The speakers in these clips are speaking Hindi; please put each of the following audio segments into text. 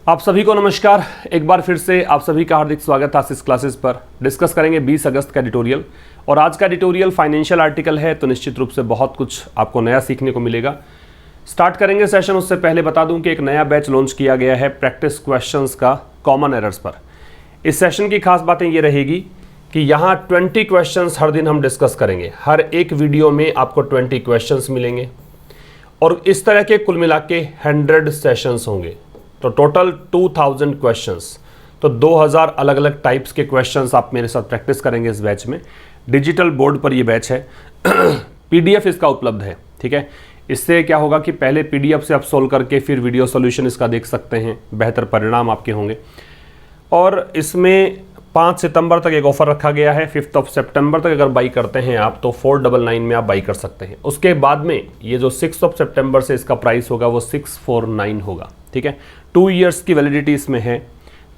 आप सभी को नमस्कार। एक बार फिर से आप सभी का हार्दिक स्वागत है आशीष क्लासेस पर। डिस्कस करेंगे 20 अगस्त का एडिटोरियल और आज का एडिटोरियल फाइनेंशियल आर्टिकल है, तो निश्चित रूप से बहुत कुछ आपको नया सीखने को मिलेगा। स्टार्ट करेंगे सेशन, उससे पहले बता दूं कि एक नया बैच लॉन्च किया गया है प्रैक्टिस क्वेश्चंस का कॉमन एरर्स पर। इस सेशन की खास बातें ये रहेगी कि यहाँ 20 क्वेश्चंस हर दिन हम डिस्कस करेंगे। हर एक वीडियो में आपको 20 क्वेश्चंस मिलेंगे और इस तरह के कुल मिला के 100 सेशंस होंगे, तो टोटल 2000 क्वेश्चंस। तो 2000 अलग अलग टाइप्स के क्वेश्चंस आप मेरे साथ प्रैक्टिस करेंगे इस बैच में। डिजिटल बोर्ड पर ये बैच है। पीडीएफ इसका उपलब्ध है, ठीक है। इससे क्या होगा कि पहले पीडीएफ से आप सोल्व करके फिर वीडियो सॉल्यूशन इसका देख सकते हैं, बेहतर परिणाम आपके होंगे। और इसमें 5 सितंबर तक एक ऑफर रखा गया है। 5 सितंबर तक अगर बाई करते हैं आप तो 499 में आप बाई कर सकते हैं। उसके बाद में ये जो 6 सितंबर से इसका प्राइस होगा वो 649 होगा, ठीक है। 2 इयर्स की वैलिडिटी इसमें है।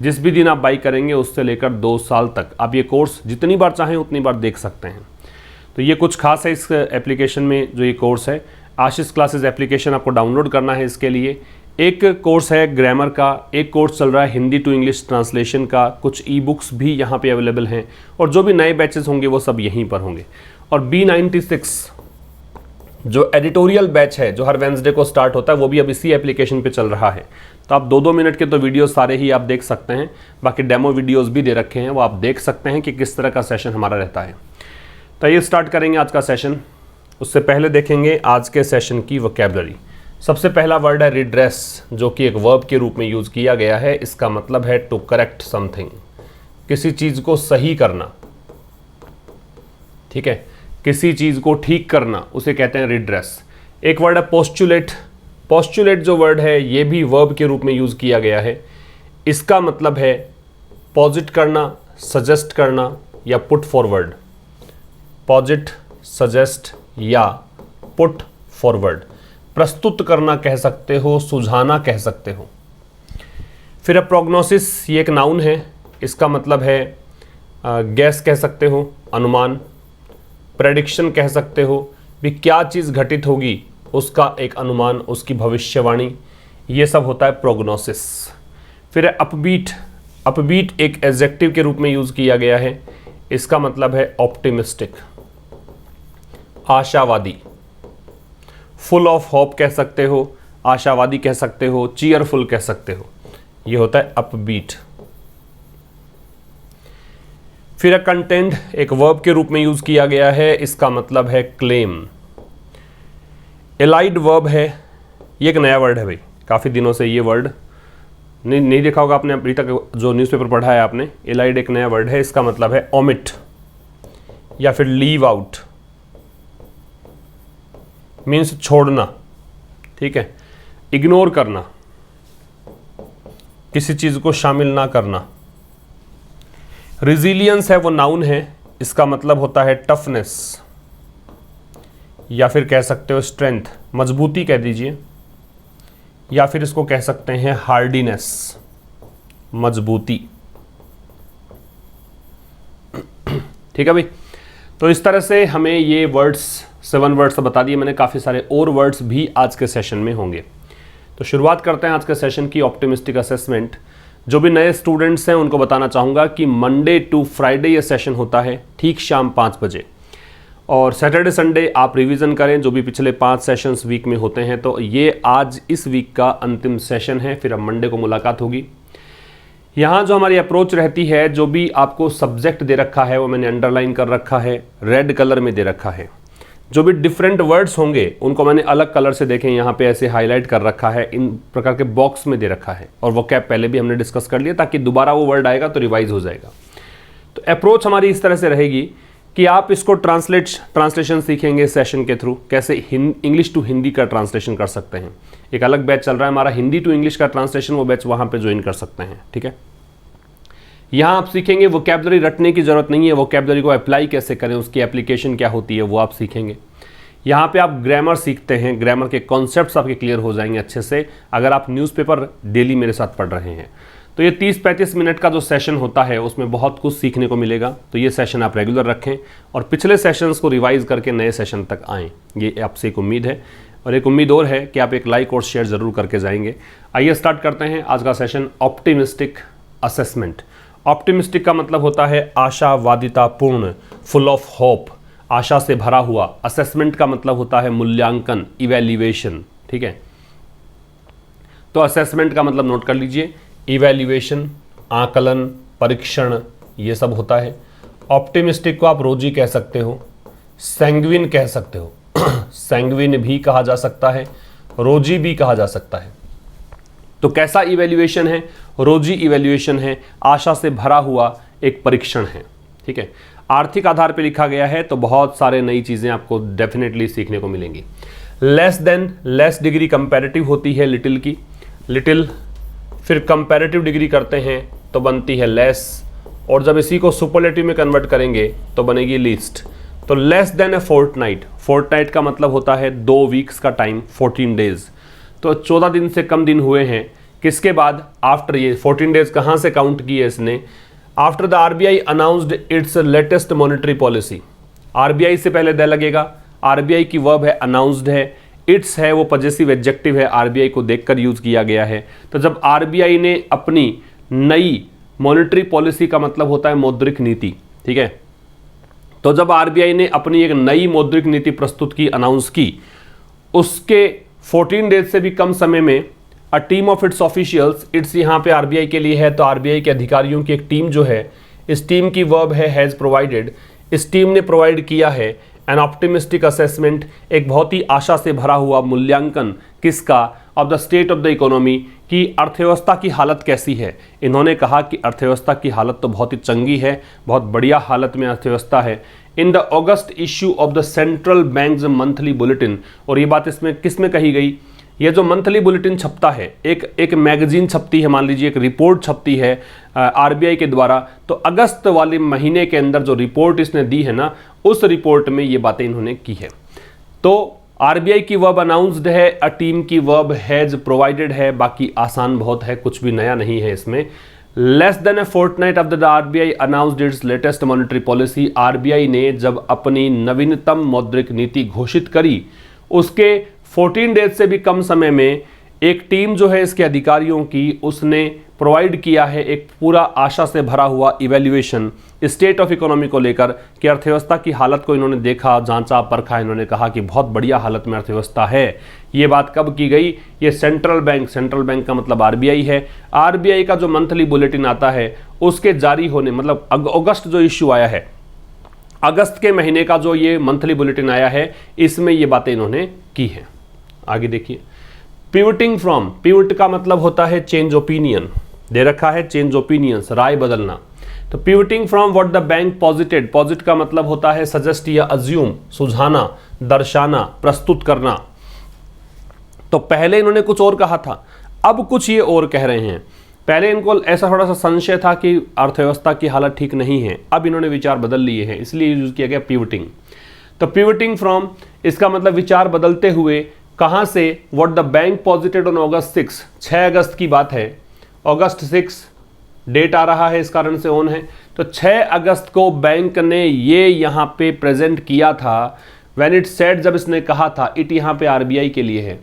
जिस भी दिन आप बाई करेंगे उससे लेकर 2 साल तक आप ये कोर्स जितनी बार चाहें उतनी बार देख सकते हैं। तो ये कुछ खास है इस एप्लीकेशन में जो ये कोर्स है। आशीष क्लासेस एप्लीकेशन आपको डाउनलोड करना है। इसके लिए एक कोर्स है ग्रामर का, एक कोर्स चल रहा है हिंदी टू इंग्लिश ट्रांसलेशन का, कुछ ई बुक्स भी यहाँ पे अवेलेबल हैं और जो भी नए बैचेस होंगे वो सब यहीं पर होंगे। और B96 जो एडिटोरियल बैच है जो हर वेंसडे को स्टार्ट होता है वो भी अब इसी एप्लीकेशन पे चल रहा है। तो आप 2-2 मिनट के तो वीडियो सारे ही आप देख सकते हैं, बाकी डेमो वीडियोस भी दे रखे हैं, वो आप देख सकते हैं कि किस तरह का सेशन हमारा रहता है। तो ये स्टार्ट करेंगे आज का सेशन। उससे पहले देखेंगे आज के सेशन की वोकैबुलरी। सबसे पहला वर्ड है रिड्रेस, जो कि एक वर्ब के रूप में यूज़ किया गया है। इसका मतलब है टू करेक्ट समथिंग, किसी चीज़ को सही करना, ठीक है, किसी चीज़ को ठीक करना, उसे कहते हैं रिड्रेस। एक वर्ड है पोस्टुलेट। पोस्टुलेट जो वर्ड है ये भी वर्ब के रूप में यूज़ किया गया है। इसका मतलब है पॉजिट करना, सजेस्ट करना या पुट फॉरवर्ड। पॉजिट, सजेस्ट या पुट फॉरवर्ड, प्रस्तुत करना कह सकते हो, सुझाना कह सकते हो। फिर प्रोग्नोसिस, ये एक नाउन है। इसका मतलब है गैस कह सकते हो, अनुमान। प्रेडिक्शन कह सकते हो, भी क्या चीज़ घटित होगी उसका एक अनुमान, उसकी भविष्यवाणी, ये सब होता है प्रोग्नोसिस। फिर अपबीट। अपबीट एक एडजेक्टिव के रूप में यूज़ किया गया है। इसका मतलब है ऑप्टिमिस्टिक, आशावादी। फुल ऑफ होप कह सकते हो, आशावादी कह सकते हो, चीयरफुल कह सकते हो, ये होता है अपबीट। फिर कंटेंट एक वर्ब के रूप में यूज किया गया है। इसका मतलब है क्लेम। एलाइड वर्ब है, ये एक नया वर्ड है भाई, काफ़ी दिनों से ये वर्ड नहीं देखा होगा आपने अभी तक, जो न्यूज़पेपर पढ़ा है आपने। एलाइड एक नया वर्ड है। इसका मतलब है ओमिट या फिर लीव आउट, मीन्स छोड़ना, ठीक है, इग्नोर करना, किसी चीज़ को शामिल ना करना। रिजिलियंस है वो नाउन है। इसका मतलब होता है टफनेस या फिर कह सकते हो स्ट्रेंथ, मजबूती कह दीजिए, या फिर इसको कह सकते हैं हार्डीनेस, मजबूती, ठीक है भाई। तो इस तरह से हमें ये वर्ड्स 7 वर्ड्स बता दिए मैंने। काफ़ी सारे और वर्ड्स भी आज के सेशन में होंगे। तो शुरुआत करते हैं आज के सेशन की ऑप्टिमिस्टिक असेसमेंट। जो भी नए स्टूडेंट्स हैं उनको बताना चाहूँगा कि मंडे टू फ्राइडे ये सेशन होता है ठीक शाम 5 बजे, और सैटरडे संडे आप रिवीजन करें जो भी पिछले 5 सेशंस वीक में होते हैं। तो ये आज इस वीक का अंतिम सेशन है, फिर अब मंडे को मुलाकात होगी। यहाँ जो हमारी अप्रोच रहती है, जो भी आपको सब्जेक्ट दे रखा है वो मैंने अंडरलाइन कर रखा है, रेड कलर में दे रखा है। जो भी डिफरेंट वर्ड्स होंगे उनको मैंने अलग कलर से देखें यहाँ पे ऐसे हाईलाइट कर रखा है, इन प्रकार के बॉक्स में दे रखा है। और वो कैप पहले भी हमने डिस्कस कर लिया ताकि दोबारा वो वर्ड आएगा तो रिवाइज हो जाएगा। तो अप्रोच हमारी इस तरह से रहेगी कि आप इसको ट्रांसलेशन सीखेंगे सेशन के थ्रू, कैसे इंग्लिश टू हिंदी का ट्रांसलेशन कर सकते हैं। एक अलग बैच चल रहा है हमारा हिंदी टू इंग्लिश का ट्रांसलेशन, वो बैच वहाँ पर ज्वाइन कर सकते हैं, ठीक है। यहाँ आप सीखेंगे वोकैबुलरी रटने की ज़रूरत नहीं है, वोकैबुलरी को अप्लाई कैसे करें, उसकी एप्लीकेशन क्या होती है वो आप सीखेंगे। यहाँ पे आप ग्रामर सीखते हैं, ग्रामर के कॉन्सेप्ट्स आपके क्लियर हो जाएंगे अच्छे से अगर आप न्यूज़पेपर डेली मेरे साथ पढ़ रहे हैं। तो ये 30-35 मिनट का जो सेशन होता है उसमें बहुत कुछ सीखने को मिलेगा। तो ये सेशन आप रेगुलर रखें और पिछले सेशंस को रिवाइज करके नए सेशन तक आएँ, ये आपसे एक उम्मीद है। और एक उम्मीद और है कि आप एक लाइक और शेयर ज़रूर करके जाएंगे। आइए स्टार्ट करते हैं आज का सेशन, ऑप्टिमिस्टिक असेसमेंट। ऑप्टिमिस्टिक का मतलब होता है आशावादितापूर्ण, फुल ऑफ होप, आशा से भरा हुआ। असेसमेंट का मतलब होता है मूल्यांकन, इवैल्यूएशन। ठीक है, तो असेसमेंट का मतलब नोट कर लीजिए, इवैल्यूएशन, आकलन, परीक्षण, ये सब होता है। ऑप्टिमिस्टिक को आप रोजी कह सकते हो, सैंग्विन कह सकते हो सैंग्विन भी कहा जा सकता है, रोजी भी कहा जा सकता है। तो कैसा इवैल्यूएशन है? रोजी इवैल्यूएशन है, आशा से भरा हुआ एक परीक्षण है। ठीक है, आर्थिक आधार पे लिखा गया है तो बहुत सारे नई चीज़ें आपको डेफिनेटली सीखने को मिलेंगी। Less than, less degree comparative होती है लिटिल की, लिटिल, फिर कंपैरेटिव डिग्री करते हैं तो बनती है लेस, और जब इसी को सुपरलेटिव में कन्वर्ट करेंगे तो बनेगी लीस्ट। तो less than a Fortnite, Fortnite का मतलब होता है 2 वीक्स का टाइम, 14 डेज। तो 14 दिन से कम दिन हुए हैं किसके बाद? आफ्टर, ये 14 डेज कहाँ से काउंट किए इसने? After the RBI announced its latest monetary policy. RBI से पहले द लगेगा, आरबीआई की वर्ब है, अनाउंस्ड है, इट्स है वो पजेसिव एडजेक्टिव है, आरबीआई को देखकर यूज किया गया है। तो जब आरबीआई ने अपनी नई मॉनेटरी पॉलिसी का मतलब होता है मौद्रिक नीति, ठीक है, तो जब आरबीआई ने अपनी एक नई मौद्रिक नीति प्रस्तुत की, अनाउंस की, उसके 14 डेज से भी कम समय में a team of its officials, it's यहाँ पे आरबीआई के लिए है तो आरबीआई के अधिकारियों की एक टीम जो है, इस टीम की वर्ब है हैज़ प्रोवाइडेड, इस टीम ने प्रोवाइड किया है एन ऑप्टिमिस्टिक असेसमेंट, एक बहुत ही आशा से भरा हुआ मूल्यांकन, किसका? Of the state of the economy, की अर्थव्यवस्था की हालत कैसी है। इन्होंने कहा कि अर्थव्यवस्था की हालत तो बहुत ही चंगी है, बहुत बढ़िया हालत में अर्थव्यवस्था है। In the August issue of the central banks monthly bulletin, और ये बात इसमें किस में कही गई? ये जो मंथली बुलेटिन छपता है, एक मैगजीन छपती है, मान लीजिए एक रिपोर्ट छपती है आरबीआई के द्वारा, तो अगस्त वाले महीने के अंदर जो रिपोर्ट इसने दी है ना, उस रिपोर्ट में ये बातें इन्होंने की है। तो आरबीआई की वर्ब अनाउंस्ड है, अ टीम की वर्ब हैज प्रोवाइडेड है, बाकी आसान बहुत है, कुछ भी नया नहीं है इसमें। Less than a fortnight of the RBI announced its latest monetary policy, RBI ने जब अपनी नवीनतम मौद्रिक नीति घोषित करी, उसके 14 डेज से भी कम समय में एक टीम जो है इसके अधिकारियों की, उसने प्रोवाइड किया है एक पूरा आशा से भरा हुआ इवैल्यूएशन स्टेट ऑफ इकोनॉमी को लेकर, कि अर्थव्यवस्था की हालत को इन्होंने देखा, जांचा, परखा, इन्होंने कहा कि बहुत बढ़िया हालत में अर्थव्यवस्था है। ये बात कब की गई? ये सेंट्रल बैंक का मतलब आरबीआई है, आरबीआई का जो मंथली बुलेटिन आता है उसके जारी होने, मतलब अगस्त जो इश्यू आया है, अगस्त के महीने का जो ये मंथली बुलेटिन आया है, इसमें ये बातें इन्होंने की हैं। आगे देखिए, पिवटिंग फ्रॉम, पिवट का मतलब होता है चेंज ओपिनियन, दे रखा है चेंज ओपिनियंस, राय बदलना। तो pivoting from what the bank posited, posit का मतलब होता है सजेस्ट या अज्यूम, सुझाना, दर्शाना, प्रस्तुत करना। तो पहले इन्होंने कुछ और कहा था, अब कुछ ये और कह रहे हैं। पहले इनको ऐसा थोड़ा सा संशय था कि अर्थव्यवस्था की हालत ठीक नहीं है, अब इन्होंने विचार बदल लिए हैं, इसलिए यूज किया गया पिवटिंग। तो पिवटिंग फ्रॉम, इसका मतलब विचार बदलते हुए, कहां से? What the bank posited on August 6, 6 अगस्त की बात है, अगस्त 6 डेट आ रहा है, इस कारण से ऑन है। तो 6 अगस्त को बैंक ने ये यहाँ पे प्रेजेंट किया था, व्हेन इट सेड, जब इसने कहा था, इट यहाँ पे आरबीआई के लिए है।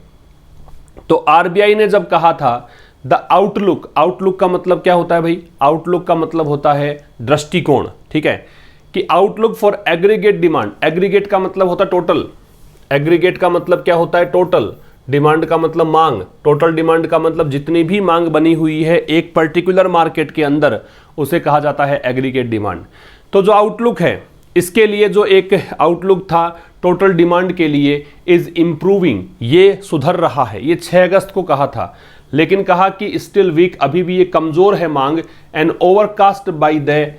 तो आरबीआई ने जब कहा था द आउटलुक, आउटलुक का मतलब क्या होता है भाई? आउटलुक का मतलब होता है दृष्टिकोण, ठीक है, कि outlook for aggregate demand, aggregate का मतलब होता है टोटल, एग्रीगेट का मतलब क्या होता है? टोटल, डिमांड का मतलब मांग, टोटल डिमांड का मतलब जितनी भी मांग बनी हुई है एक पर्टिकुलर मार्केट के अंदर, उसे कहा जाता है एग्रीगेट डिमांड। तो जो आउटलुक है, इसके लिए जो एक आउटलुक था टोटल डिमांड के लिए, इज इंप्रूविंग, ये सुधर रहा है, ये 6 अगस्त को कहा था, लेकिन कहा कि स्टिल वीक, अभी भी ये कमजोर है मांग, and overcast by the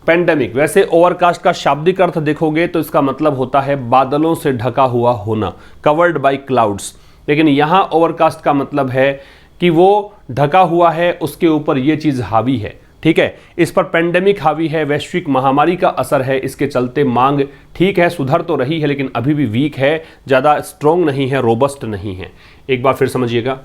pandemic. वैसे ओवरकास्ट का शाब्दिक अर्थ देखोगे तो इसका मतलब होता है बादलों से ढका हुआ होना, कवर्ड बाय क्लाउड्स, लेकिन यहां ओवरकास्ट का मतलब है कि वो ढका हुआ है, उसके ऊपर ये चीज हावी है, ठीक है, इस पर पेंडेमिक हावी है, वैश्विक महामारी का असर है, इसके चलते मांग ठीक है, सुधर तो रही है, लेकिन अभी भी वीक है, ज्यादा स्ट्रॉन्ग नहीं है, रोबस्ट नहीं है। एक बार फिर समझिएगा,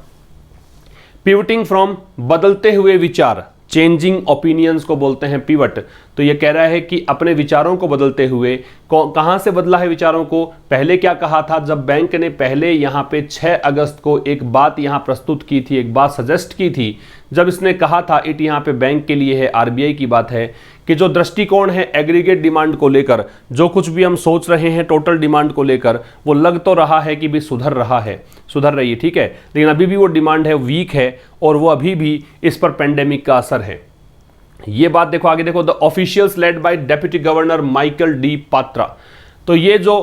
पिवटिंग फ्रॉम, बदलते हुए विचार, चेंजिंग ओपिनियंस को बोलते हैं पिवट। तो ये कह रहा है कि अपने विचारों को बदलते हुए, कहां से बदला है विचारों को? पहले क्या कहा था, जब बैंक ने पहले यहां पे 6 अगस्त को एक बात यहां प्रस्तुत की थी, एक बात सजेस्ट की थी, जब इसने कहा था, इट यहां पे बैंक के लिए है, आरबीआई की बात है, कि जो दृष्टिकोण है एग्रीगेट डिमांड को लेकर, जो कुछ भी हम सोच रहे हैं टोटल डिमांड को लेकर, वो लग तो रहा है कि भी सुधर रहा है, सुधर रही है, ठीक है, लेकिन अभी भी वो डिमांड है वीक है, और वो अभी भी इस पर पेंडेमिक का असर है। ये बात देखो, आगे देखो, the officials led by deputy governor Michael D Patra. तो ये जो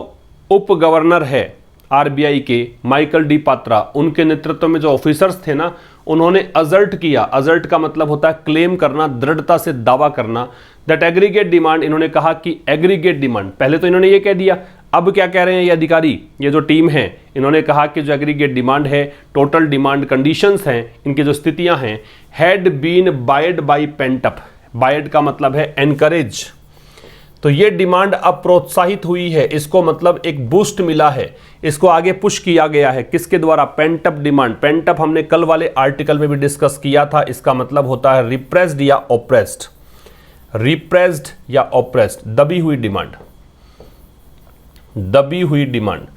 उप गवर्नर है आरबीआई के माइकल डी पात्रा, उनके नेतृत्व में जो ऑफिसर्स थे ना, उन्होंने अजर्ट किया, अजर्ट का मतलब होता है क्लेम करना, दृढ़ता से दावा करना, दैट एग्रीगेट डिमांड, इन्होंने कहा कि एग्रीगेट डिमांड, पहले तो इन्होंने ये कह दिया, अब क्या कह रहे हैं ये अधिकारी, ये जो टीम है, इन्होंने कहा कि जो एग्रीगेट डिमांड है, टोटल डिमांड कंडीशंस हैं, इनकी जो स्थितियां हैं, हैड बीन बायड बाय पेंट अप, बायड का मतलब है एनकरेज, तो ये डिमांड अब प्रोत्साहित हुई है, इसको मतलब एक बूस्ट मिला है, इसको आगे पुश किया गया है, किसके द्वारा? Pent up demand. Pent up हमने कल वाले आर्टिकल में भी डिस्कस किया था, इसका मतलब होता है रिप्रेस्ड या ऑप्रेस्ड, रिप्रेस्ड या ऑप्रेस्ड, दबी हुई डिमांड, दबी हुई डिमांड।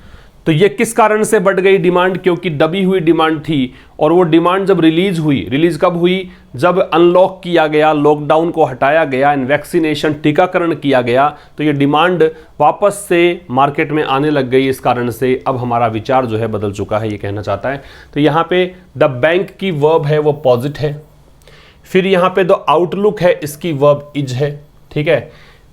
तो ये किस कारण से बढ़ गई डिमांड? क्योंकि दबी हुई डिमांड थी, और वो डिमांड जब रिलीज हुई, रिलीज कब हुई? जब अनलॉक किया गया, लॉकडाउन को हटाया गया, वैक्सीनेशन टीकाकरण किया गया, तो ये डिमांड वापस से मार्केट में आने लग गई। इस कारण से अब हमारा विचार जो है बदल चुका है, ये कहना चाहता है। तो यहाँ पे द बैंक की वर्ब है वो पॉजिट है, फिर यहाँ पे द आउटलुक है, इसकी वर्ब इज है, ठीक है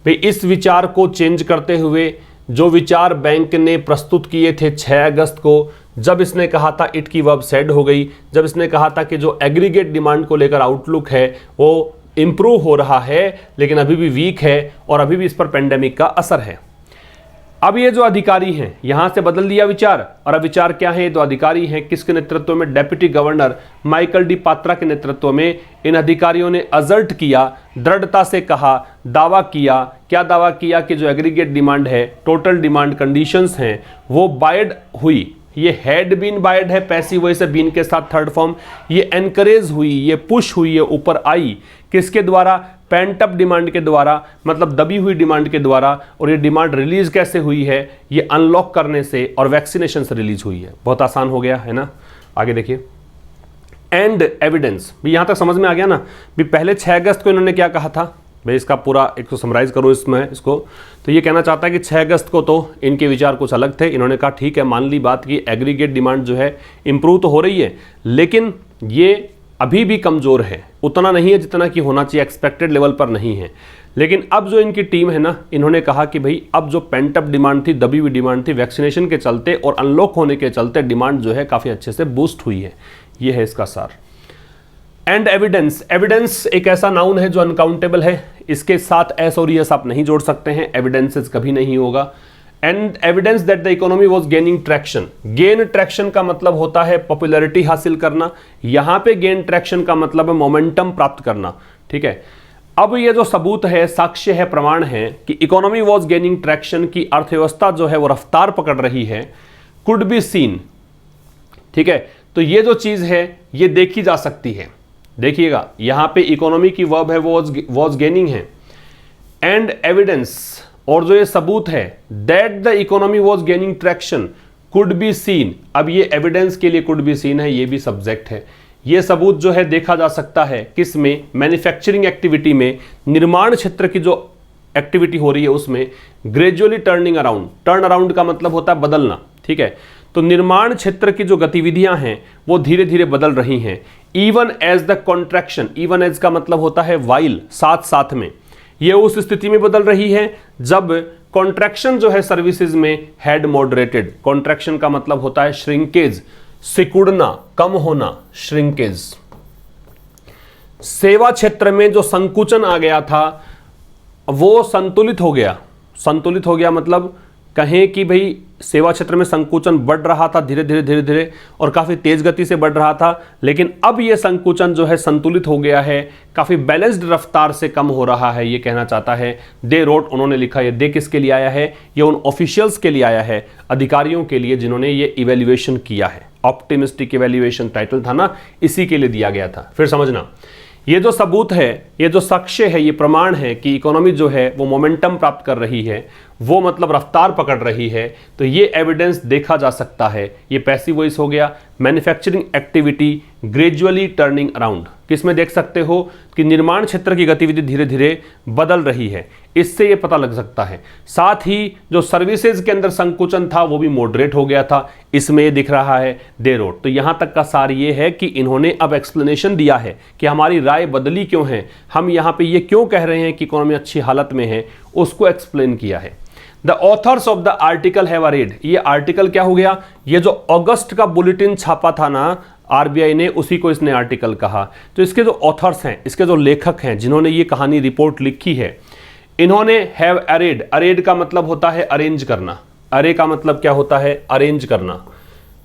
भाई। इस विचार को चेंज करते हुए जो विचार बैंक ने प्रस्तुत किए थे 6 अगस्त को, जब इसने कहा था इट की वर्ब सेड हो गई, जब इसने कहा था कि जो एग्रीगेट डिमांड को लेकर आउटलुक है वो इंप्रूव हो रहा है, लेकिन अभी भी वीक है, और अभी भी इस पर पेंडेमिक का असर है। अब ये जो अधिकारी हैं, यहां से बदल दिया विचार, और अब विचार क्या है? तो अधिकारी हैं किसके नेतृत्व में? Deputy governor Michael D Patra के नेतृत्व में। इन अधिकारियों ने अजर्ट किया, दृढ़ता से कहा, दावा किया, क्या दावा किया? कि जो एग्रीगेट डिमांड है, टोटल डिमांड कंडीशंस हैं, वो बायड हुई। ये हैड बीन बायड है, पैसिव वॉइस है, बीन के साथ थर्ड फॉर्म। ये एनकरेज हुई, ये पुश हुई, ये ऊपर आई, किसके द्वारा? पेंट अप डिमांड के द्वारा, मतलब दबी हुई डिमांड के द्वारा। और ये डिमांड रिलीज कैसे हुई है? ये अनलॉक करने से और वैक्सीनेशन से रिलीज हुई है। बहुत आसान हो गया है ना। आगे देखिए, एंड एविडेंस भी यहां तक समझ में आ गया ना। भी पहले 6 अगस्त को इन्होंने क्या कहा था भाई, इसका पूरा एक तो समराइज करो इसमें इसको। तो ये कहना चाहता है कि 6 अगस्त को तो इनके विचार कुछ अलग थे। इन्होंने कहा ठीक है, मान ली बात की एग्रीगेट डिमांड जो है इंप्रूव तो हो रही है, लेकिन ये अभी भी कमज़ोर है, उतना नहीं है जितना कि होना चाहिए, एक्सपेक्टेड लेवल पर नहीं है। लेकिन अब जो इनकी टीम है ना, इन्होंने कहा कि भाई अब जो पेंट अप डिमांड थी, दबी हुई डिमांड थी, वैक्सीनेशन के चलते और अनलॉक होने के चलते डिमांड जो है काफ़ी अच्छे से बूस्ट हुई है। ये है इसका सार। एंड एविडेंस, एविडेंस एक ऐसा नाउन है जो अनकाउंटेबल है, इसके साथ एस और यस आप नहीं जोड़ सकते हैं, एविडेंसेस कभी नहीं होगा। And evidence that the economy was gaining traction, gain traction का मतलब होता है पॉपुलैरिटी हासिल करना, यहां पे गेन ट्रैक्शन का मतलब है मोमेंटम प्राप्त करना, ठीक है। अब ये जो सबूत है, साक्ष्य है, प्रमाण है कि इकोनॉमी वॉज गेनिंग ट्रैक्शन की अर्थव्यवस्था जो है वो रफ्तार पकड़ रही है, कुड बी सीन, ठीक है। तो ये जो चीज है ये देखी जा सकती है। देखिएगा यहां पे इकोनॉमी की वर्ब है वॉज गेनिंग है, एंड एविडेंस, और जो ये सबूत है that the economy was gaining traction could be seen. अब ये एविडेंस के लिए कुड बी सीन है, ये भी सब्जेक्ट है। ये सबूत जो है देखा जा सकता है किसमें? मैन्युफैक्चरिंग एक्टिविटी में, निर्माण क्षेत्र की जो एक्टिविटी हो रही है उसमें। Gradually turning around, turn around का मतलब होता है बदलना, ठीक है। तो निर्माण क्षेत्र की जो गतिविधियां हैं वो धीरे धीरे बदल रही हैं। Even as the contraction, even as का मतलब होता है वाइल, साथ साथ में, ये उस स्थिति में बदल रही है जब कॉन्ट्रैक्शन जो है सर्विसेज में हैड मॉडरेटेड। कॉन्ट्रैक्शन का मतलब होता है श्रिंकेज, सिकुड़ना, कम होना, श्रिंकेज। सेवा क्षेत्र में जो संकुचन आ गया था वो संतुलित हो गया। संतुलित हो गया मतलब कहें कि भाई सेवा क्षेत्र में संकुचन बढ़ रहा था धीरे धीरे और काफी तेज गति से बढ़ रहा था, लेकिन अब यह संकुचन जो है संतुलित हो गया है, काफी बैलेंस्ड रफ्तार से कम हो रहा है, ये कहना चाहता है। दे रोट, उन्होंने लिखा, ये दे किसके लिए आया है? ये उन ऑफिशियल्स के लिए आया है, अधिकारियों के लिए जिन्होंने ये इवेल्युएशन किया है। ऑप्टिमिस्टिक इवेल्युएशन टाइटल था ना, इसी के लिए दिया गया था। फिर समझना, ये जो सबूत है, ये जो साक्ष्य है, ये प्रमाण है कि इकोनॉमी जो है वो मोमेंटम प्राप्त कर रही है, वो मतलब रफ्तार पकड़ रही है, तो ये एविडेंस देखा जा सकता है। ये पैसिव वॉइस हो गया। Manufacturing activity gradually turning around, किसमें देख सकते हो कि निर्माण क्षेत्र की गतिविधि धीरे धीरे बदल रही है, इससे ये पता लग सकता है। साथ ही जो सर्विसेज के अंदर संकुचन था वो भी मॉडरेट हो गया था, इसमें ये दिख रहा है दे रोड। तो यहाँ तक का सार ये है कि इन्होंने अब एक्सप्लेनेशन दिया है कि हमारी राय बदली क्यों है, हम यहाँ पे ये क्यों कह रहे हैं कि इकोनॉमी अच्छी हालत में है, उसको एक्सप्लेन किया है। The author's of the article have read, ये आर्टिकल क्या हो गया, ये जो अगस्त का बुलेटिन छापा था ना आरबीआई ने, उसी को इसने आर्टिकल कहा। तो इसके जो ऑथर्स हैं, इसके जो लेखक हैं जिन्होंने ये कहानी रिपोर्ट लिखी है, इन्होंने हैव अरेड, अरेड का मतलब होता है अरेंज करना, अरे का मतलब क्या होता है, अरेंज करना,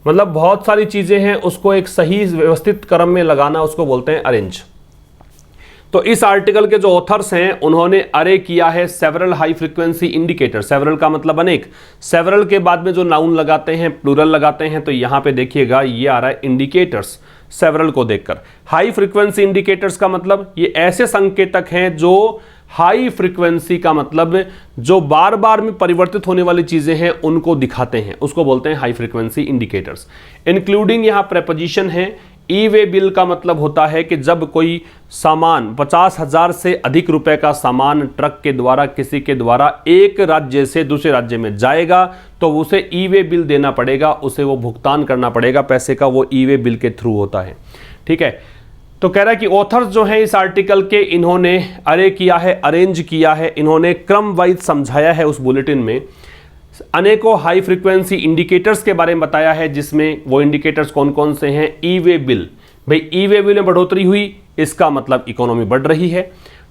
मतलब बहुत सारी चीजें हैं उसको एक सही व्यवस्थित क्रम में लगाना, उसको बोलते हैं अरेंज। तो इस आर्टिकल के जो ऑथर्स हैं उन्होंने अरे किया है several high frequency indicator, several का मतलब अनेक, सेवरल के बाद में जो नाउन लगाते हैं प्लूरल लगाते हैं, तो यहां पे देखिएगा ये आ रहा है इंडिकेटर्स, सेवरल को देखकर। हाई फ्रीक्वेंसी इंडिकेटर्स का मतलब ये ऐसे संकेतक हैं जो हाई फ्रीक्वेंसी का मतलब जो बार बार में परिवर्तित होने वाली चीजें हैं उनको दिखाते हैं, उसको बोलते हैं हाई फ्रीक्वेंसी इंडिकेटर्स। इंक्लूडिंग यहां प्रेपोजिशन है। ई वे बिल का मतलब होता है कि जब कोई सामान 50,000 से अधिक रुपए का सामान ट्रक के द्वारा किसी के द्वारा एक राज्य से दूसरे राज्य में जाएगा तो उसे ई वे बिल देना पड़ेगा, उसे वो भुगतान करना पड़ेगा पैसे का, वो ई वे बिल के थ्रू होता है। ठीक है, तो कह रहा है कि ऑथर्स जो हैं इस आर्टिकल के, इन्होंने अरे किया है, अरेंज किया है, इन्होंने क्रम वाइज समझाया है उस बुलेटिन में, अनेकों हाई फ्रीक्वेंसी इंडिकेटर्स के बारे में बताया है, जिसमें वो इंडिकेटर्स कौन कौन से हैं। ई वे बिल, भाई ई वे बिल में बढ़ोतरी हुई, इसका मतलब इकोनॉमी बढ़ रही है।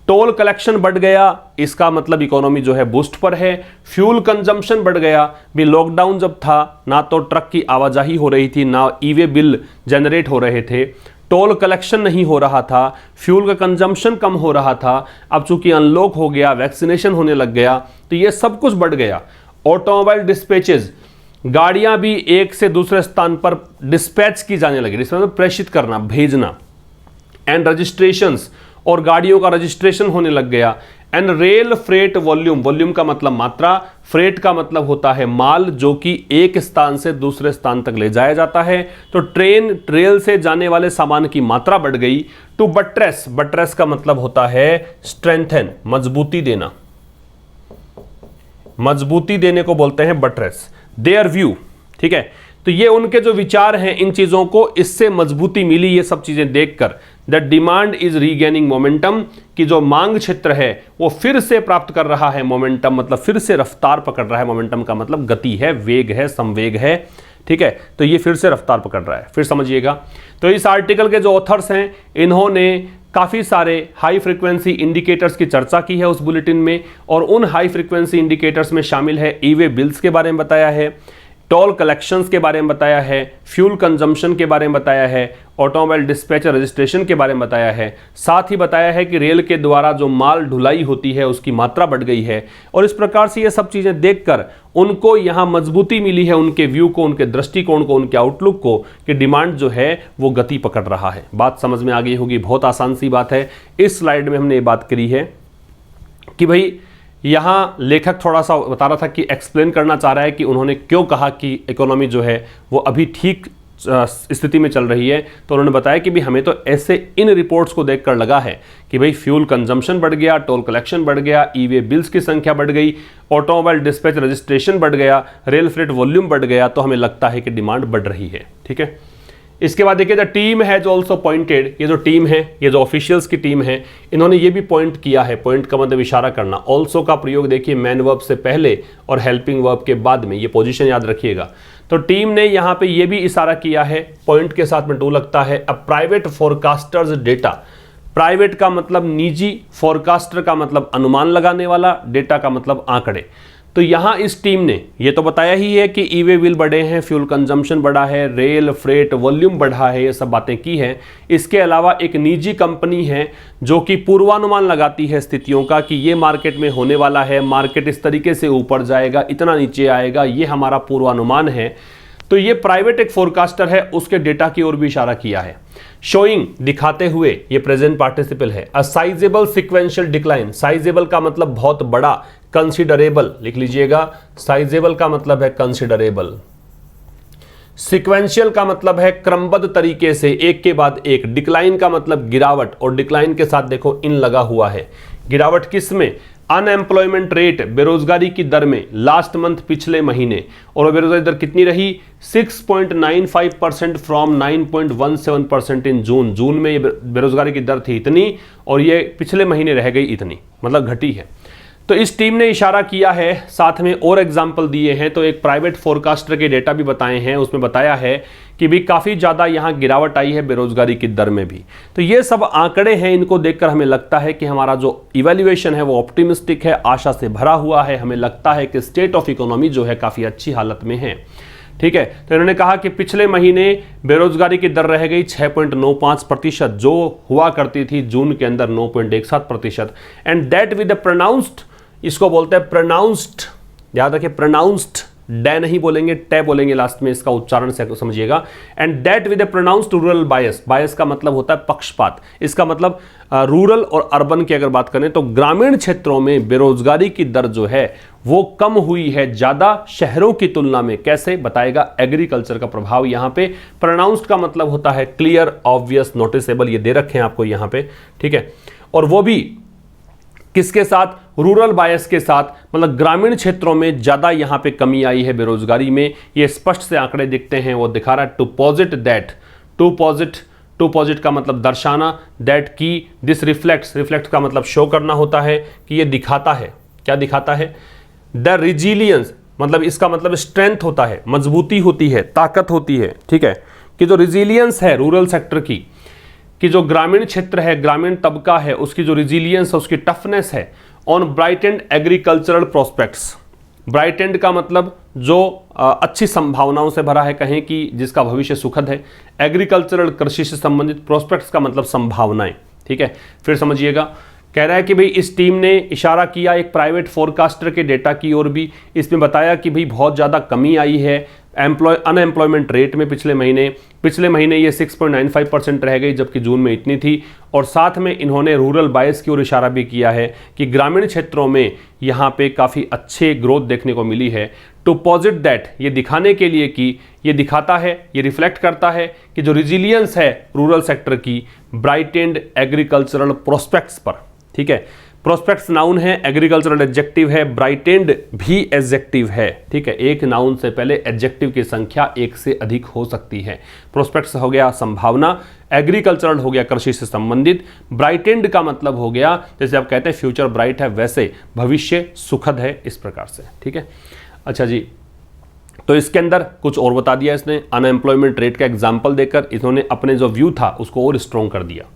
टोल कलेक्शन बढ़ गया, इसका मतलब इकोनॉमी जो है बूस्ट पर है। फ्यूल कंजम्पशन बढ़ गया, भी लॉकडाउन जब था ना तो ट्रक की आवाजाही हो रही थी ना ई वे बिल जनरेट हो रहे थे, टोल कलेक्शन नहीं हो रहा था, फ्यूल का कंजम्पशन कम हो रहा था। अब चूंकि अनलॉक हो गया, वैक्सीनेशन होने लग गया, तो ये सब कुछ बढ़ गया। ऑटोमोबाइल डिस्पैचेज, गाड़ियां भी एक से दूसरे स्थान पर डिस्पैच की जाने लगी, मतलब प्रेषित करना, भेजना। एंड रजिस्ट्रेशंस, और गाड़ियों का रजिस्ट्रेशन होने लग गया। And rail freight volume, volume का मतलब मात्रा, फ्रेट का मतलब होता है माल जो कि एक स्थान से दूसरे स्थान तक ले जाया जाता है। तो ट्रेन, रेल से जाने वाले सामान की मात्रा बढ़ गई। टू बट्रेस, बट्रेस का मतलब होता है स्ट्रेंथन, मजबूती देना, मजबूती देने को बोलते हैं बट्रेस। देयर व्यू, ठीक है, तो ये उनके जो विचार हैं इन चीजों को, इससे मजबूती मिली ये सब चीजें देखकर। The demand is regaining momentum, कि जो मांग क्षेत्र है वो फिर से प्राप्त कर रहा है मोमेंटम, मतलब फिर से रफ्तार पकड़ रहा है। मोमेंटम का मतलब गति है, वेग है, संवेग है। ठीक है, तो ये फिर से रफ्तार पकड़ रहा है, फिर समझिएगा। तो इस आर्टिकल के जो ऑथर्स हैं इन्होंने काफ़ी सारे हाई फ्रीक्वेंसी इंडिकेटर्स की चर्चा की है उस बुलेटिन में, और उन हाई फ्रीक्वेंसी इंडिकेटर्स में शामिल है ई वे बिल्स के बारे में बताया है, टोल कलेक्शंस के बारे में बताया है, फ्यूल कंजम्पशन के बारे में बताया है, ऑटोमोबाइल डिस्पैच रजिस्ट्रेशन के बारे में बताया है। साथ ही बताया है कि रेल के द्वारा जो माल ढुलाई होती है उसकी मात्रा बढ़ गई है। और इस प्रकार से ये सब चीज़ें देखकर उनको यहाँ मजबूती मिली है, उनके व्यू को, उनके दृष्टिकोण को, उनके आउटलुक को, कि डिमांड जो है वो गति पकड़ रहा है। बात समझ में आ गई होगी, बहुत आसान सी बात है। इस स्लाइड में हमने ये बात करी है कि भाई यहाँ लेखक थोड़ा सा बता रहा था कि एक्सप्लेन करना चाह रहा है कि उन्होंने क्यों कहा कि इकोनॉमी जो है वो अभी ठीक स्थिति में चल रही है। तो उन्होंने बताया कि भाई हमें तो ऐसे इन रिपोर्ट्स को देखकर लगा है कि भाई फ्यूल कंजम्पशन बढ़ गया, टोल कलेक्शन बढ़ गया, ई वे बिल्स की संख्या बढ़ गई, ऑटोमोबाइल डिस्पैच रजिस्ट्रेशन बढ़ गया, रेल फ्रेट वॉल्यूम बढ़ गया, तो हमें लगता है कि डिमांड बढ़ रही है। ठीक है, इसके बाद देखिए the team has also pointed, ये जो टीम है, ये जो ऑफिशियल्स की टीम है, इन्होंने ये भी पॉइंट किया है। पॉइंट का मतलब इशारा करना। ऑल्सो का प्रयोग देखिए मैन वर्ब से पहले और हेल्पिंग वर्ब के बाद में, ये पोजीशन याद रखिएगा। तो टीम ने यहाँ पे ये भी इशारा किया है, पॉइंट के साथ में टू लगता है। अ प्राइवेट फोरकास्टर्स डेटा, प्राइवेट का मतलब निजी, फोरकास्टर का मतलब अनुमान लगाने वाला, डेटा का मतलब आंकड़े। तो यहाँ इस टीम ने ये तो बताया ही है कि ई वे बिल बढ़े हैं, फ्यूल कंजम्पशन बढ़ा है, रेल फ्रेट वॉल्यूम बढ़ा है, ये सब बातें की हैं। इसके अलावा एक निजी कंपनी है जो कि पूर्वानुमान लगाती है स्थितियों का, कि ये मार्केट में होने वाला है, मार्केट इस तरीके से ऊपर जाएगा, इतना नीचे आएगा, ये हमारा पूर्वानुमान है। तो ये प्राइवेट एक फोरकास्टर है, उसके डेटा की ओर भी इशारा किया है। शोइंग दिखाते हुए, ये प्रेजेंट पार्टिसिपल है। अ साइजेबल सिक्वेंशियल डिक्लाइन, साइजेबल का मतलब बहुत बड़ा, कंसिडरेबल लिख लीजिएगा, साइजेबल का मतलब है कंसिडरेबल, सिक्वेंशियल का मतलब है क्रमबद्ध तरीके से एक के बाद एक, डिक्लाइन का मतलब गिरावट, और डिक्लाइन के साथ देखो इन लगा हुआ है। गिरावट किस में? अनएम्प्लॉयमेंट रेट, बेरोजगारी की दर में लास्ट मंथ पिछले महीने, और बेरोजगारी दर कितनी रही? 6.95% फ्रॉम 9.17% इन जून। जून में ये बेरोजगारी की दर थी इतनी, और ये पिछले महीने रह गई इतनी, मतलब घटी है। तो इस टीम ने इशारा किया है, साथ में और एग्जाम्पल दिए हैं। तो एक प्राइवेट फोरकास्टर के डेटा भी बताए हैं, उसमें बताया है कि भी काफ़ी ज़्यादा यहाँ गिरावट आई है बेरोजगारी की दर में भी। तो ये सब आंकड़े हैं, इनको देखकर हमें लगता है कि हमारा जो इवैल्यूएशन है वो ऑप्टिमिस्टिक है, आशा से भरा हुआ है। हमें लगता है कि स्टेट ऑफ इकोनॉमी जो है काफ़ी अच्छी हालत में है। ठीक है, तो इन्होंने कहा कि पिछले महीने बेरोजगारी की दर रह गई 6.95%, जो हुआ करती थी जून के अंदर 9.17%, and that with the pronounced, इसको बोलते हैं प्रोनाउंस्ड, याद रखिए प्रोनाउंस्ड, डे नहीं बोलेंगे, टे बोलेंगे लास्ट में, इसका उच्चारण से समझिएगा। And that with a pronounced rural bias, bias का मतलब होता है पक्षपात, इसका मतलब रूरल और अर्बन की अगर बात करें तो ग्रामीण क्षेत्रों में बेरोजगारी की दर जो है वो कम हुई है ज़्यादा शहरों की तुलना में। कैसे बताएगा? एग्रीकल्चर का प्रभाव यहाँ पे। प्रोनाउंस्ड का मतलब होता है क्लियर, ऑब्वियस, नोटिसेबल, ये दे रखे हैं आपको यहाँ पे। ठीक है, और वो भी किसके साथ? रूरल बायस के साथ, मतलब ग्रामीण क्षेत्रों में ज़्यादा यहाँ पे कमी आई है बेरोजगारी में। ये स्पष्ट से आंकड़े दिखते हैं, वो दिखा रहा है to posit that, to posit का मतलब दर्शाना, दैट की, दिस रिफ्लेक्ट्स, रिफ्लेक्ट का मतलब शो करना होता है कि ये दिखाता है। क्या दिखाता है? द रिजिलियंस, मतलब इसका मतलब स्ट्रेंथ होता है, मजबूती होती है, ताकत होती है। ठीक है, कि जो रिजिलियंस है रूरल सेक्टर की, कि जो ग्रामीण क्षेत्र है, ग्रामीण तबका है, उसकी जो रिजिलियंस है, उसकी टफनेस है on brightened agricultural prospects. Brightened का मतलब जो अच्छी संभावनाओं से भरा है, कहें कि जिसका भविष्य सुखद है। एग्रीकल्चरल, कृषि से संबंधित, प्रोस्पेक्ट्स का मतलब संभावनाएं। ठीक है, फिर समझिएगा, कह रहा है कि भाई इस टीम ने इशारा किया एक प्राइवेट फोरकास्टर के डेटा की ओर भी। इसमें बताया कि भाई बहुत ज़्यादा कमी आई है अनएम्प्लॉयमेंट रेट में पिछले महीने ये 6.95% रह गई, जबकि जून में इतनी थी। और साथ में इन्होंने रूरल बायस की ओर इशारा भी किया है कि ग्रामीण क्षेत्रों में यहाँ पे काफ़ी अच्छे ग्रोथ देखने को मिली है। टू पॉजिट दैट, ये दिखाने के लिए कि ये दिखाता है, ये रिफ्लेक्ट करता है कि जो रिजिलियंस है रूरल सेक्टर की ब्राइटेंड एग्रीकल्चरल प्रोस्पेक्ट्स पर। ठीक है, प्रोस्पेक्ट्स नाउन है, एग्रीकल्चरल एडजेक्टिव है, ब्राइटेंड भी एडजेक्टिव है। ठीक है, एक नाउन से पहले एडजेक्टिव की संख्या एक से अधिक हो सकती है। प्रोस्पेक्ट्स हो गया संभावना, एग्रीकल्चरल हो गया कृषि से संबंधित, ब्राइटेंड का मतलब हो गया जैसे आप कहते हैं फ्यूचर ब्राइट है, वैसे भविष्य सुखद है, इस प्रकार से। ठीक है, अच्छा जी, तो इसके अंदर कुछ और बता दिया इसने, अनएम्प्लॉयमेंट रेट का एग्जाम्पल देकर इन्होंने अपने जो व्यू था उसको और स्ट्रॉन्ग कर दिया।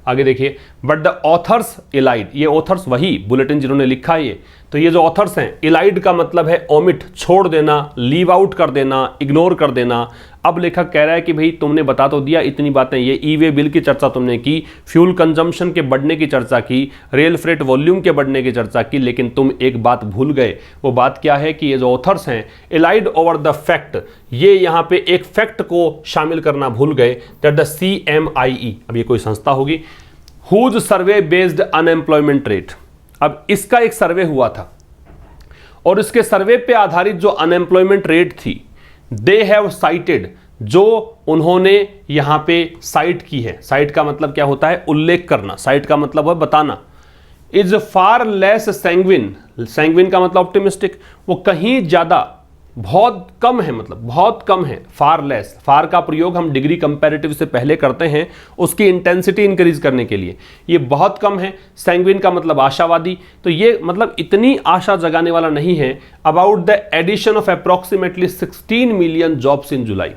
आगे देखिए, बट द ऑथर्स इलाइड, ये ऑथर्स वही बुलेटिन जिन्होंने लिखा है ये, तो ये जो ऑथर्स हैं, इलाइड का मतलब है ओमिट, छोड़ देना, लीव आउट कर देना, इग्नोर कर देना। अब लेखक कह रहा है कि भाई तुमने बता तो दिया इतनी बातें, ये ई वे बिल की चर्चा तुमने की, फ्यूल कंजम्पशन के बढ़ने की चर्चा की, रेल फ्रेट वॉल्यूम के बढ़ने की चर्चा की, लेकिन तुम एक बात भूल गए। वो बात क्या है कि ये जो ऑथर्स हैं इलाइड ओवर द फैक्ट, ये यहाँ पे एक फैक्ट को शामिल करना भूल गए, दैट द CMIE, अब ये कोई संस्था होगी, हुज सर्वे बेस्ड अनएम्प्लॉयमेंट रेट। अब इसका एक सर्वे हुआ था और इसके सर्वे पे आधारित जो अनएम्प्लॉयमेंट रेट थी, दे हैव साइटेड, जो उन्होंने यहां पे साइट की है, साइट का मतलब क्या होता है? उल्लेख करना, साइट का मतलब है बताना, is far less sanguine, sanguine का मतलब ऑप्टिमिस्टिक, वो कहीं ज्यादा, बहुत कम है, मतलब बहुत कम है, फार लेस। फार का प्रयोग हम डिग्री कंपैरेटिव से पहले करते हैं उसकी इंटेंसिटी इंक्रीज करने के लिए, ये बहुत कम है। सैंग्विन का मतलब आशावादी, तो ये मतलब इतनी आशा जगाने वाला नहीं है। About the addition of approximately 16 million jobs in July,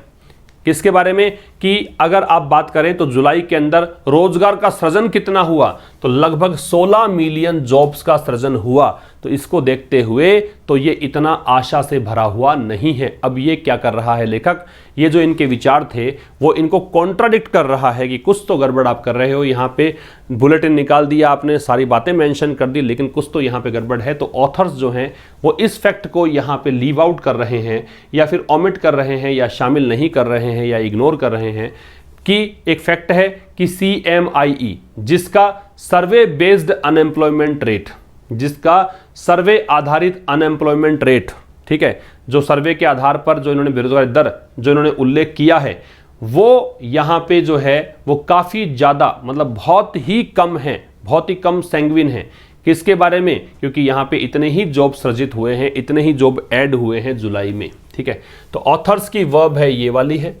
किसके बारे में? कि अगर आप बात करें तो जुलाई के अंदर रोजगार का सृजन कितना हुआ, तो लगभग 16 मिलियन जॉब्स का सृजन हुआ। तो इसको देखते हुए तो ये इतना आशा से भरा हुआ नहीं है। अब ये क्या कर रहा है लेखक, ये जो इनके विचार थे वो इनको कॉन्ट्राडिक्ट कर रहा है कि कुछ तो गड़बड़ आप कर रहे हो। यहाँ पे बुलेटिन निकाल दिया आपने, सारी बातें मेंशन कर दी, लेकिन कुछ तो यहाँ पे गड़बड़ है। तो ऑथर्स जो हैं वो इस फैक्ट को यहाँ पे लीव आउट कर रहे हैं, या फिर ओमिट कर रहे हैं, या शामिल नहीं कर रहे हैं, या इग्नोर कर रहे हैं कि एक फैक्ट है कि CMIE जिसका सर्वे बेस्ड अनएम्प्लॉयमेंट रेट, जिसका सर्वे आधारित अनएम्प्लॉयमेंट रेट, ठीक है, जो सर्वे के आधार पर जो इन्होंने बेरोजगारी दर जो इन्होंने उल्लेख किया है, वो यहाँ पे जो है वो काफ़ी ज़्यादा, मतलब बहुत ही कम है, बहुत ही कम सैंग्विन है। किसके बारे में? क्योंकि यहाँ पे इतने ही जॉब सृजित हुए हैं, इतने ही जॉब ऐड हुए हैं जुलाई में, ठीक है। तो ऑथर्स की वर्ब है ये वाली है,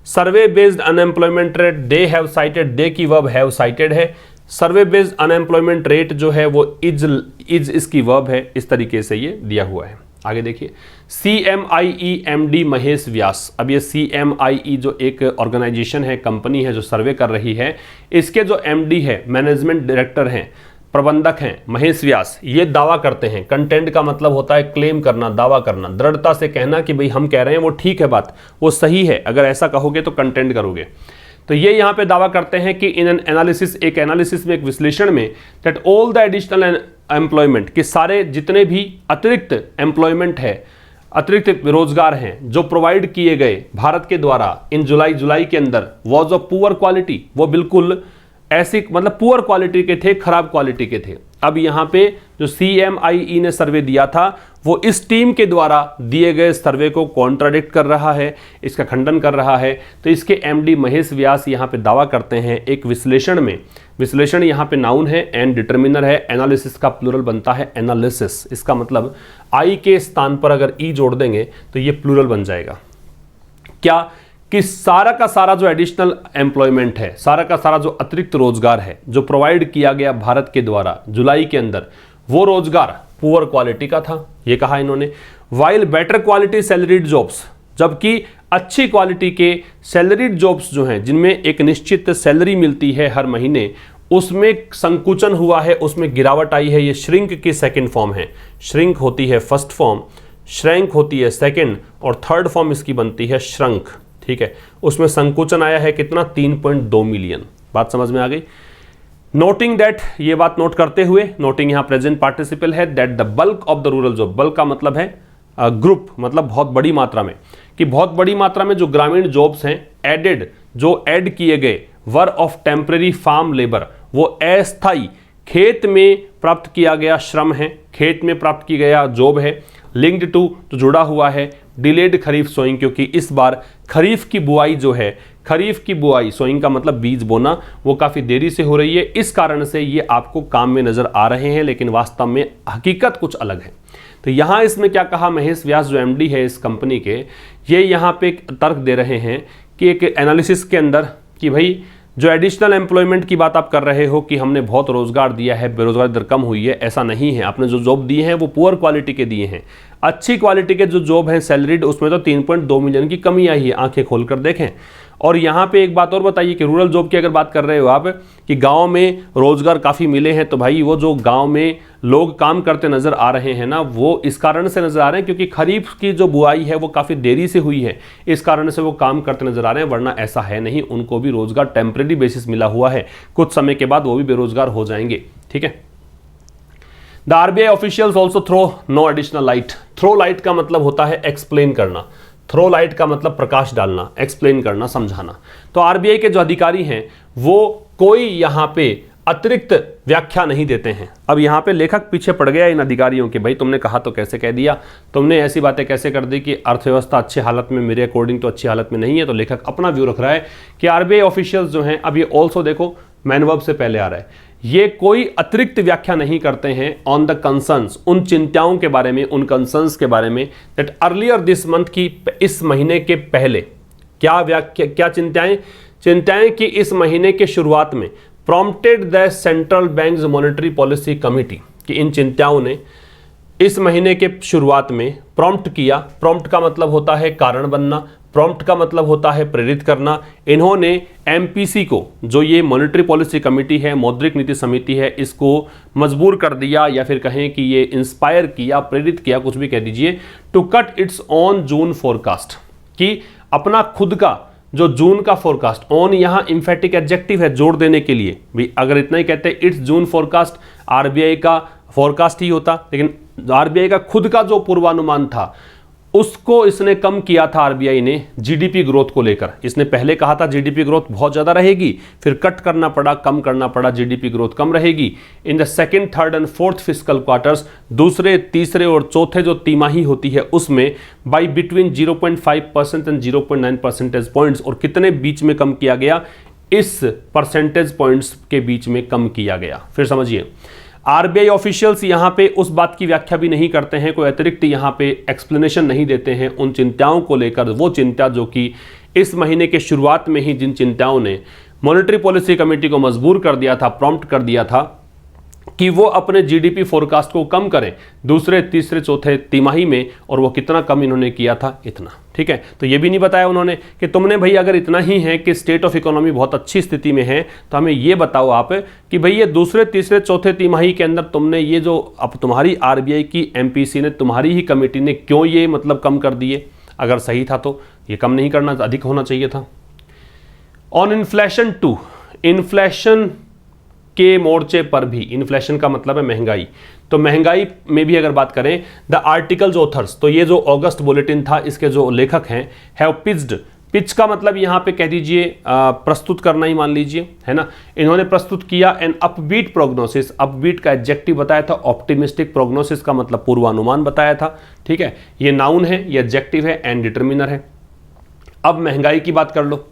survey based unemployment rate, they have cited, they की वर्ब हैव साइटेड है। सर्वे बेस्ड अनएम्प्लॉयमेंट रेट जो है वो इज इसकी वर्ब है। इस तरीके से ये दिया हुआ है। आगे देखिए, CMIE MD महेश व्यास। अब ये CMIE जो एक ऑर्गेनाइजेशन है, कंपनी है जो सर्वे कर रही है, इसके जो MD है, मैनेजमेंट डायरेक्टर हैं, प्रबंधक हैं, महेश व्यास, ये दावा करते हैं। कंटेंट का मतलब होता है क्लेम करना, दावा करना, दृढ़ता से कहना कि भाई हम कह रहे हैं वो ठीक है, बात वो सही है। अगर ऐसा कहोगे तो कंटेंट करोगे। तो ये यहाँ पे दावा करते हैं कि इन एन एनालिसिस, एक एनालिसिस में, एक विश्लेषण में, that all the additional employment, कि सारे जितने भी अतिरिक्त एम्प्लॉयमेंट है, अतिरिक्त रोजगार हैं जो प्रोवाइड किए गए भारत के द्वारा इन जुलाई के अंदर, वॉज ऑफ पुअर क्वालिटी, वो बिल्कुल ऐसी, मतलब पुअर क्वालिटी के थे, खराब क्वालिटी के थे। अब यहाँ पे जो CMIE ने सर्वे दिया था वो इस टीम के द्वारा दिए गए सर्वे को कॉन्ट्राडिक्ट कर रहा है, इसका खंडन कर रहा है। तो इसके MD महेश व्यास यहाँ पे दावा करते हैं एक विश्लेषण में, विश्लेषण यहाँ पे नाउन है, एंड डिटर्मिनर है, एनालिसिस का प्लूरल बनता है एनालिसिस। इसका मतलब आई के स्थान पर अगर ई जोड़ देंगे तो ये प्लूरल बन जाएगा। क्या कि सारा का सारा जो एडिशनल एम्प्लॉयमेंट है, सारा का सारा जो अतिरिक्त रोजगार है जो प्रोवाइड किया गया भारत के द्वारा जुलाई के अंदर, वो रोजगार पुअर क्वालिटी का था, ये कहा इन्होंने। While better quality salaried jobs, जबकि अच्छी क्वालिटी के सैलरीड जॉब्स जो हैं जिनमें एक निश्चित सैलरी मिलती है हर महीने, उसमें संकुचन हुआ है, उसमें गिरावट आई है। ये श्रिंक की सेकेंड फॉर्म है। श्रिंक होती है फर्स्ट फॉर्म, श्रैंक होती है सेकेंड, और थर्ड फॉर्म इसकी बनती है श्रंक, ठीक है। उसमें संकुचन आया है कितना? 3.2 मिलियन। बात समझ में आ गई। नोटिंग दैट, ये बात नोट करते हुए, नोटिंग यहाँ प्रेजेंट पार्टिसिपल है, that the bulk of the rural job, bulk का मतलब है ग्रुप, मतलब बहुत बड़ी मात्रा में, कि बहुत बड़ी मात्रा में जो ग्रामीण जॉब्स हैं एडेड, जो ऐड किए गए, were of temporary farm labour, वो अस्थायी खेत में प्राप्त किया गया श्रम है, खेत में प्राप्त किया गया जॉब है। लिंक्ड टू, तो जुड़ा हुआ है डिलेड खरीफ सोइंग, क्योंकि इस बार खरीफ की बुआई जो है, खरीफ की बुआई, सोइंग का मतलब बीज बोना, वो काफ़ी देरी से हो रही है। इस कारण से ये आपको काम में नज़र आ रहे हैं, लेकिन वास्तव में हकीकत कुछ अलग है। तो यहाँ इसमें क्या कहा महेश व्यास जो MD है इस कंपनी के, ये यहाँ पे एक तर्क दे रहे हैं कि एक एनालिसिस के अंदर कि भाई जो एडिशनल एम्प्लॉयमेंट की बात आप कर रहे हो कि हमने बहुत रोजगार दिया है, बेरोजगारी दर कम हुई है, ऐसा नहीं है। आपने जो जॉब दिए हैं वो पुअर क्वालिटी के दिए हैं। अच्छी क्वालिटी के जो जॉब हैं सैलरीड, उसमें तो 3.2 मिलियन की कमी आई है, आंखें खोलकर देखें। और यहाँ पे एक बात और बताइए कि रूरल जॉब की अगर बात कर रहे हो आप कि गांव में रोजगार काफ़ी मिले हैं, तो भाई वो जो गांव में लोग काम करते नज़र आ रहे हैं ना, वो इस कारण से नज़र आ रहे हैं क्योंकि खरीफ की जो बुआई है वो काफ़ी देरी से हुई है, इस कारण से वो काम करते नज़र आ रहे हैं, वरना ऐसा है नहीं। उनको भी रोजगार टेम्परेरी बेसिस मिला हुआ है, कुछ समय के बाद वो भी बेरोजगार हो जाएंगे, ठीक है। The RBI officials also throw no additional light. Throw light का मतलब होता है एक्सप्लेन करना, थ्रो लाइट का मतलब प्रकाश डालना, एक्सप्लेन करना, समझाना। तो RBI के जो अधिकारी हैं वो कोई यहाँ पे अतिरिक्त व्याख्या नहीं देते हैं। अब यहाँ पे लेखक पीछे पड़ गया इन अधिकारियों के, भाई तुमने कहा तो कैसे कह दिया, तुमने ऐसी बातें कैसे कर दी कि अर्थव्यवस्था अच्छी हालत में, मेरे अकॉर्डिंग तो अच्छी हालत में नहीं है। तो लेखक अपना व्यू रख रहा है कि RBI ऑफिशियल्स जो हैं, अब ये ऑल्सो देखो मैन वर्ब से पहले आ रहा है, ये कोई अतिरिक्त व्याख्या नहीं करते हैं ऑन द कंसर्न्स, उन चिंताओं के बारे में, उन कंसर्न्स के बारे में, दैट अर्लियर दिस मंथ की, इस महीने के पहले। क्या व्याख्या, क्या चिंताएं? चिंताएं कि इस महीने के शुरुआत में prompted the central banks monetary policy committee, कि इन चिंताओं ने इस महीने के शुरुआत में प्रॉम्प्ट किया। प्रॉम्प्ट का मतलब होता है कारण बनना, प्रॉम्प्ट का मतलब होता है प्रेरित करना। इन्होंने एमपीसी को, जो ये मॉनेटरी पॉलिसी कमेटी है, मौद्रिक नीति समिति है, इसको मजबूर कर दिया या फिर कहें कि ये इंस्पायर किया, प्रेरित किया, कुछ भी कह दीजिए, to cut its own June forecast, कि अपना खुद का जो जून का फोरकास्ट, ऑन यहां इंफेटिक एडजेक्टिव है जोड़ देने के लिए, भी अगर इतना ही कहते इट्स जून फोरकास्ट, आरबीआई का फोरकास्ट ही होता, लेकिन आरबीआई का खुद का जो पूर्वानुमान था उसको इसने कम किया था आरबीआई ने जीडीपी ग्रोथ को लेकर। इसने पहले कहा था जीडीपी ग्रोथ बहुत ज़्यादा रहेगी, फिर कट करना पड़ा, कम करना पड़ा, जीडीपी ग्रोथ कम रहेगी। In the second, third and fourth fiscal quarters, दूसरे, तीसरे और चौथे जो तिमाही होती है उसमें by between 0.5% and 0.9 percentage points, और कितने बीच में कम किया गया, इस परसेंटेज पॉइंट्स के बीच में कम किया गया। फिर समझिए, आरबीआई ऑफिशियल्स यहां पे उस बात की व्याख्या भी नहीं करते हैं, कोई अतिरिक्त यहां पे एक्सप्लेनेशन नहीं देते हैं उन चिंताओं को लेकर, वो चिंता जो कि इस महीने के शुरुआत में ही जिन चिंताओं ने मॉनेटरी पॉलिसी कमेटी को मजबूर कर दिया था, प्रॉम्प्ट कर दिया था कि वो अपने जीडीपी फोरकास्ट को कम करें दूसरे, तीसरे, चौथे तिमाही में, और वो कितना कम इन्होंने किया था, इतना। ठीक है, तो ये भी नहीं बताया उन्होंने कि तुमने भाई अगर इतना ही है कि स्टेट ऑफ इकोनॉमी बहुत अच्छी स्थिति में है, तो हमें ये बताओ आप कि भाई ये दूसरे, तीसरे, चौथे तिमाही के अंदर तुमने ये जो अब तुम्हारी आरबीआई की एमपीसी ने, तुम्हारी ही कमेटी ने क्यों ये मतलब कम कर दिए? अगर सही था तो ये कम नहीं करना, अधिक होना चाहिए था। ऑन इन्फ्लेशन टू, इन्फ्लेशन के मोर्चे पर भी, इन्फ्लेशन का मतलब है महंगाई, तो महंगाई में भी अगर बात करें, द आर्टिकल्स ऑथर्स, तो ये जो अगस्त बुलेटिन था इसके जो लेखक हैं, हैव पिच्ड, पिच का मतलब यहां पे कह दीजिए प्रस्तुत करना ही मान लीजिए, है ना। इन्होंने प्रस्तुत किया एन अपबीट प्रोग्नोसिस, अपबीट का एडजेक्टिव बताया था, ऑप्टिमिस्टिक प्रोग्नोसिस का मतलब पूर्वानुमान बताया था। ठीक है, ये नाउन है, ये एडजेक्टिव है, एंड डिटर्मिनर है। अब महंगाई की बात कर लो।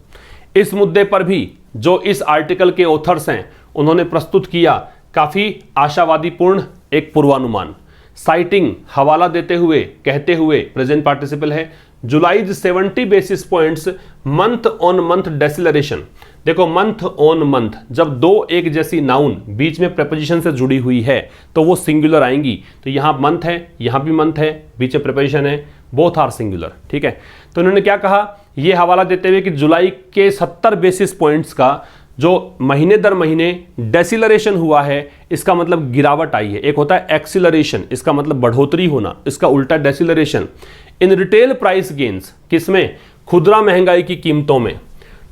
इस मुद्दे पर भी जो इस आर्टिकल के ऑथर्स हैं उन्होंने प्रस्तुत किया काफी आशावादीपूर्ण एक पूर्वानुमान, साइटिंग, हवाला देते हुए, कहते हुए, प्रेजेंट पार्टिसिपल है, जुलाई 70 basis points month on month deceleration. देखो, मंथ ऑन मंथ, जब दो एक जैसी नाउन बीच में प्रेपोजिशन से जुड़ी हुई है तो वो सिंगुलर आएंगी। तो यहां मंथ है, यहां भी मंथ है, बीच में प्रेपोजिशन है, बोथ आर सिंगुलर। ठीक है, तो उन्होंने क्या कहा, ये हवाला देते हुए कि जुलाई के 70 बेसिस पॉइंट्स का जो महीने दर महीने डेसिलरेशन हुआ है, इसका मतलब गिरावट आई है। एक होता है एक्सिलरेशन, इसका मतलब बढ़ोतरी होना, इसका उल्टा डेसिलरेशन। इन रिटेल प्राइस गेन्स, किसमें? खुदरा महंगाई की कीमतों में,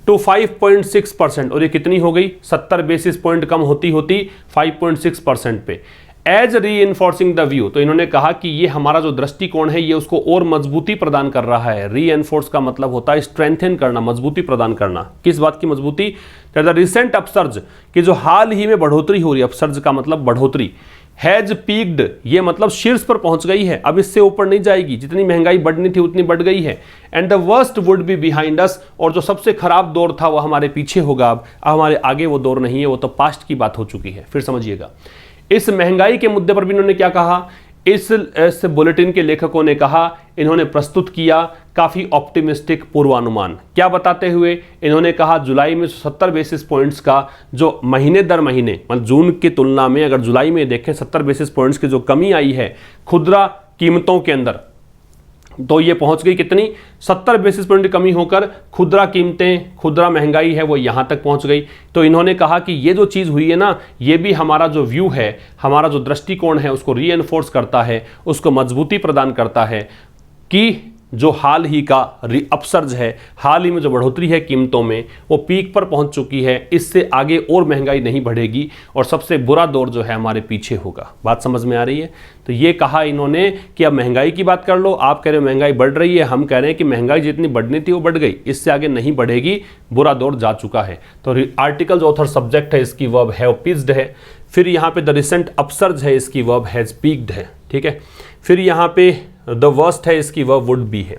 टू 5.6%, और ये कितनी हो गई? 70 बेसिस पॉइंट कम होती होती 5.6% पे। एज री इन्फोर्सिंग द व्यू, तो इन्होंने कहा कि ये हमारा जो दृष्टिकोण है ये उसको और मजबूती प्रदान कर रहा है। री एनफोर्स का मतलब होता है स्ट्रेंथन करना, मजबूती प्रदान करना। किस बात की मजबूती? द रिसेंट अपसर्ज, कि जो हाल ही में बढ़ोतरी हो रही है, अपसर्ज का मतलब बढ़ोतरी, हैज पीक्ड, ये मतलब शीर्ष पर पहुंच गई है, अब इससे ऊपर नहीं जाएगी, जितनी महंगाई बढ़नी थी उतनी बढ़ गई है। And the worst would be behind us, और जो सबसे खराब दौर था वो हमारे पीछे होगा, अब हमारे आगे वो दौर नहीं है, वो तो पास्ट की बात हो चुकी है। फिर समझिएगा, इस महंगाई के मुद्दे पर भी इन्होंने क्या कहा, इस बुलेटिन के लेखकों ने कहा, इन्होंने प्रस्तुत किया काफी ऑप्टिमिस्टिक पूर्वानुमान। क्या बताते हुए? इन्होंने कहा जुलाई में 70 बेसिस पॉइंट्स का जो महीने दर महीने, मतलब जून की तुलना में अगर जुलाई में देखें 70 बेसिस पॉइंट्स की जो कमी आई है खुदरा कीमतों के अंदर, तो ये पहुंच गई कितनी? 70 बेसिस पॉइंट की कमी होकर खुदरा कीमतें, खुदरा महंगाई है वो यहां तक पहुंच गई। तो इन्होंने कहा कि ये जो चीज हुई है ना, ये भी हमारा जो व्यू है, हमारा जो दृष्टिकोण है उसको रीएनफोर्स करता है, उसको मजबूती प्रदान करता है कि जो हाल ही का अपसर्ज है, हाल ही में जो बढ़ोतरी है कीमतों में, वो पीक पर पहुंच चुकी है, इससे आगे और महंगाई नहीं बढ़ेगी और सबसे बुरा दौर जो है हमारे पीछे होगा। बात समझ में आ रही है? तो ये कहा इन्होंने कि अब महंगाई की बात कर लो, आप कह रहे हो महंगाई बढ़ रही है, हम कह रहे हैं कि महंगाई जितनी बढ़नी थी वो बढ़ गई, इससे आगे नहीं बढ़ेगी, बुरा दौर जा चुका है। तो आर्टिकल जो ऑथर सब्जेक्ट है इसकी वर्ब हैव पिच्ड है, फिर यहाँ पे द रिसेंट अपसर्ज है, इसकी वर्ब हैज पीक्ड है। ठीक है, फिर यहाँ पे द वर्स्ट है, इसकी वर्ब वुड बी है।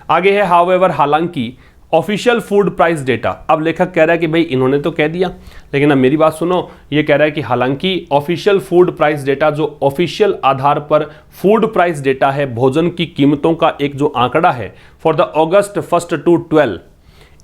आगे है हाउएवर, हालांकि, ऑफिशियल फूड प्राइस डेटा। अब लेखक कह रहा है कि भाई इन्होंने तो कह दिया, लेकिन अब मेरी बात सुनो, ये कह रहा है कि हालांकि ऑफिशियल फूड प्राइस डेटा, जो ऑफिशियल आधार पर फूड प्राइस डेटा है, भोजन की कीमतों का एक जो आंकड़ा है, फॉर द अगस्त 1 to 12,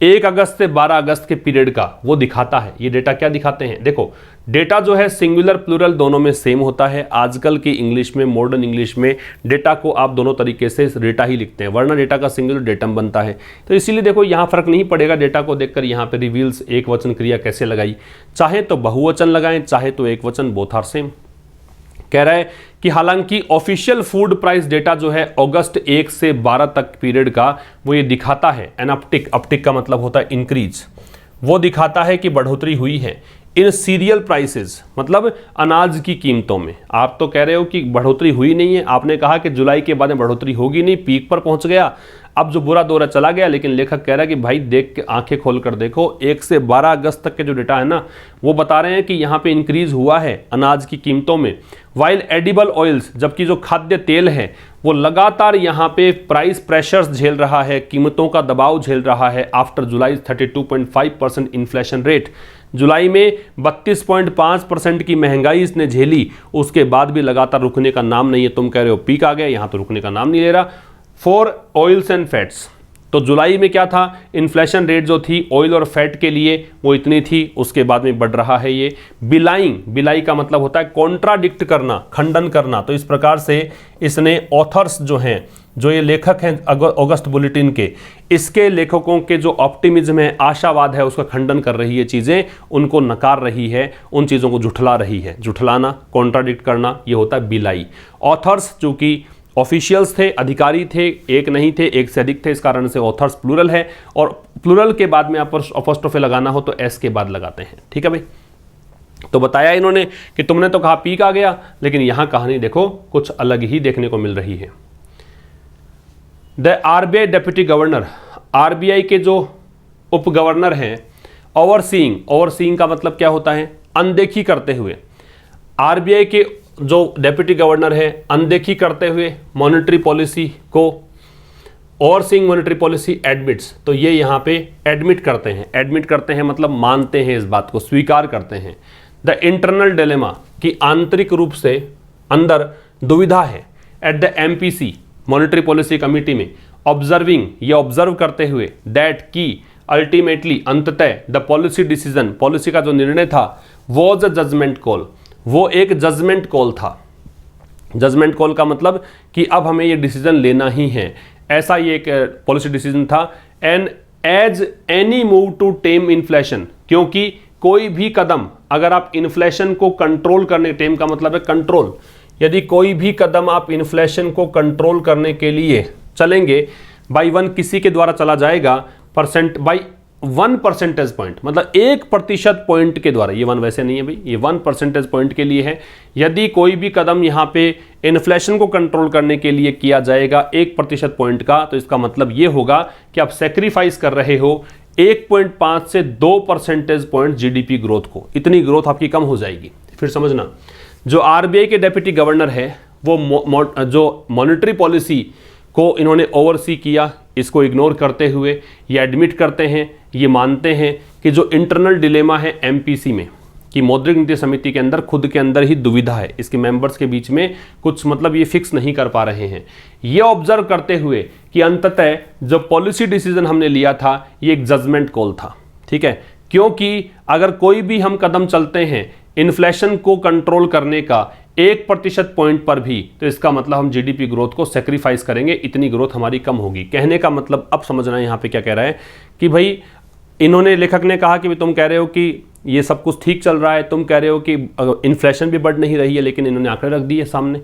1 अगस्त से 12 अगस्त के पीरियड का वो दिखाता है। ये डेटा क्या दिखाते हैं, देखो डेटा जो है सिंगुलर प्लूरल दोनों में सेम होता है। आजकल की इंग्लिश में, मॉडर्न इंग्लिश में डेटा को आप दोनों तरीके से डेटा ही लिखते हैं, वरना डेटा का सिंगुलर डेटम बनता है। तो इसीलिए देखो यहाँ फर्क नहीं पड़ेगा डेटा को देखकर, यहाँ पे रिवील्स एक वचन क्रिया कैसे लगाई, चाहे तो बहुवचन लगाएं चाहे तो एक वचन, बोथ आर सेम। कह रहा है कि हालांकि ऑफिशियल फूड प्राइस डेटा जो है अगस्त 1 से 12 तक पीरियड का वो ये दिखाता है एन अपटिक, अपटिक का मतलब होता है इंक्रीज, वो दिखाता है कि बढ़ोतरी हुई है इन सीरियल प्राइसेस, मतलब अनाज की कीमतों में। आप तो कह रहे हो कि बढ़ोतरी हुई नहीं है, आपने कहा कि जुलाई के बाद में बढ़ोतरी होगी नहीं, पीक पर पहुंच गया, अब जो बुरा दौरा चला गया। लेकिन लेखक कह रहा है कि भाई देख के आंखें खोल कर देखो, 1 से 12 अगस्त तक के जो डेटा है ना वो बता रहे हैं कि यहाँ पे इंक्रीज हुआ है अनाज की कीमतों में। वाइल एडिबल ऑयल्स, जबकि जो खाद्य तेल है वो लगातार यहाँ पे प्राइस प्रेशर्स झेल रहा है, कीमतों का दबाव झेल रहा है। आफ्टर जुलाई 32.5% इन्फ्लेशन रेट, जुलाई में 32.5% की महंगाई इसने झेली, उसके बाद भी लगातार रुकने का नाम नहीं है। तुम कह रहे हो पीक आ गया, यहाँ तो रुकने का नाम नहीं ले रहा। फॉर ऑयल्स एंड फैट्स, तो जुलाई में क्या था, इन्फ्लेशन रेट जो थी ऑयल और फैट के लिए वो इतनी थी, उसके बाद में बढ़ रहा है ये। बिलाइंग, बिलाई का मतलब होता है कॉन्ट्राडिक्ट करना, खंडन करना। तो इस प्रकार से इसने ऑथर्स जो हैं, जो ये लेखक हैं अगस्त बुलेटिन के, इसके लेखकों के जो ऑप्टिमिज्म है, आशावाद है, उसका खंडन कर रही है चीज़ें, उनको नकार रही है, उन चीज़ों को झुठला रही है। झुठलाना, कॉन्ट्राडिक्ट करना, ये होता है बिलाई। ऑथर्स जो कि ऑफिशियल्स थे, अधिकारी थे, एक नहीं थे, एक से अधिक थे, इस कारण से ऑथर्स प्लूरल है, और प्लूरल के बाद में आप अपोस्ट्रोफे लगाना हो तो एस के बाद लगाते हैं। ठीक है भाई, तो बताया इन्होंने कि तुमने तो कहा पीक आ गया, लेकिन यहां कहानी देखो कुछ अलग ही देखने को मिल रही है। The RBI deputy governor, RBI के जो उप गवर्नर हैं, ओवरसीइंग, ओवरसीइंग का मतलब क्या होता है, अनदेखी करते हुए। आरबीआई के जो डेप्यूटी गवर्नर है अनदेखी करते हुए मॉनेटरी पॉलिसी को, ओवरसीइंग मॉनेटरी पॉलिसी एडमिट्स, तो ये यहाँ पे एडमिट करते हैं। एडमिट करते हैं मतलब मानते हैं, इस बात को स्वीकार करते हैं। द इंटरनल डिलेमा, कि आंतरिक रूप से अंदर दुविधा है। At the MPC, monetary policy committee में, ऑब्जर्विंग, ये ऑब्जर्व करते हुए, दैट की अल्टीमेटली, अंततः, द पॉलिसी डिसीजन, पॉलिसी का जो निर्णय था, वॉज अ जजमेंट कॉल, वो एक जजमेंट कॉल था। जजमेंट कॉल का मतलब कि अब हमें ये डिसीजन लेना ही है, ऐसा ये एक पॉलिसी डिसीजन था। And as any move to tame inflation, क्योंकि कोई भी कदम अगर आप इन्फ्लेशन को कंट्रोल करने, टेम का मतलब है कंट्रोल, यदि कोई भी कदम आप इन्फ्लेशन को कंट्रोल करने के लिए चलेंगे, बाई 1 किसी के द्वारा चला जाएगा, परसेंट बाई 1 परसेंटेज पॉइंट, मतलब 1% पॉइंट के द्वारा, ये 1 वैसे नहीं है भाई, ये 1 परसेंटेज पॉइंट के लिए है। यदि कोई भी कदम यहाँ पे इन्फ्लेशन को कंट्रोल करने के लिए किया जाएगा 1% पॉइंट का, तो इसका मतलब ये होगा कि आप सेक्रीफाइस कर रहे हो 1.5 से 2 परसेंटेज पॉइंट जीडीपी ग्रोथ को, इतनी ग्रोथ आपकी कम हो जाएगी। फिर समझना, जो आरबीआई के डेप्यूटी गवर्नर है वो जो मॉनेटरी पॉलिसी को इन्होंने ओवरसी किया, इसको इग्नोर करते हुए ये एडमिट करते हैं, ये मानते हैं कि जो इंटरनल डिलेमा है एमपीसी में, कि मौद्रिक नीति समिति के अंदर खुद के अंदर ही दुविधा है, इसके मेंबर्स के बीच में कुछ मतलब ये फिक्स नहीं कर पा रहे हैं। ये ऑब्जर्व करते हुए कि अंततः जो पॉलिसी डिसीजन हमने लिया था ये एक जजमेंट कॉल था। ठीक है, क्योंकि अगर कोई भी हम कदम चलते हैं इन्फ्लेशन को कंट्रोल करने का 1% पॉइंट पर भी, तो इसका मतलब हम जीडीपी ग्रोथ को सेक्रीफाइस करेंगे, इतनी ग्रोथ हमारी कम होगी। कहने का मतलब अब समझना है यहाँ पे क्या कह रहा है कि भाई, इन्होंने, लेखक ने कहा कि तुम कह रहे हो कि ये सब कुछ ठीक चल रहा है, तुम कह रहे हो कि इन्फ्लेशन भी बढ़ नहीं रही है, लेकिन इन्होंने आंकड़े रख दिए सामने।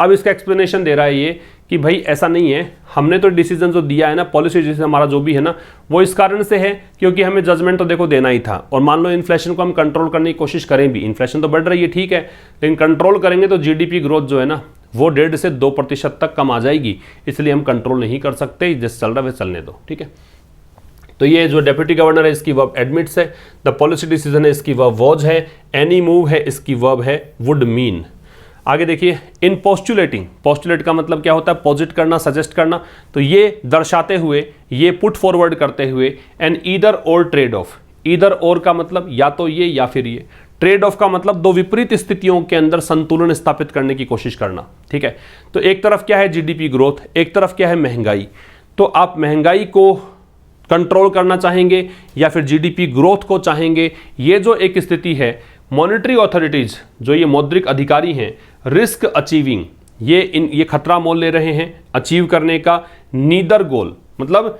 अब इसका एक्सप्लेनेशन दे रहा है ये कि भाई ऐसा नहीं है, हमने तो डिसीजन जो दिया है ना, पॉलिसी डिसीजन हमारा जो भी है ना, वो इस कारण से है क्योंकि हमें जजमेंट तो देखो देना ही था। और मान लो इन्फ्लेशन को हम कंट्रोल करने की कोशिश करें भी, इन्फ्लेशन तो बढ़ रही है ठीक है, लेकिन कंट्रोल करेंगे तो जीडीपी ग्रोथ जो है ना वो 1.5 से 2% तक कम आ जाएगी, इसलिए हम कंट्रोल नहीं कर सकते, जैसे चल रहा है चलने दो। ठीक है, तो ये जो डेप्यूटी गवर्नर है इसकी वर्ब एडमिट्स है, द पॉलिसी डिसीजन है इसकी वर्ब वॉज है, एनी मूव है इसकी वर्ब है वुड मीन। आगे देखिए, इन पोस्टुलेटिंग, पोस्टुलेट का मतलब क्या होता है, पॉजिट करना, सजेस्ट करना, तो ये दर्शाते हुए, ये पुट फॉरवर्ड करते हुए, एन ईदर और ट्रेड ऑफ, ईदर और का मतलब या तो ये या फिर ये, ट्रेड ऑफ का मतलब दो विपरीत स्थितियों के अंदर संतुलन स्थापित करने की कोशिश करना। ठीक है, तो एक तरफ क्या है जीडीपी ग्रोथ, एक तरफ क्या है महंगाई, तो आप महंगाई को कंट्रोल करना चाहेंगे या फिर जीडीपी ग्रोथ को चाहेंगे। ये जो एक स्थिति है, मॉनेटरी अथॉरिटीज जो ये मौद्रिक अधिकारी हैं, रिस्क अचीविंग, ये खतरा मोल ले रहे हैं अचीव करने का, नीदर गोल मतलब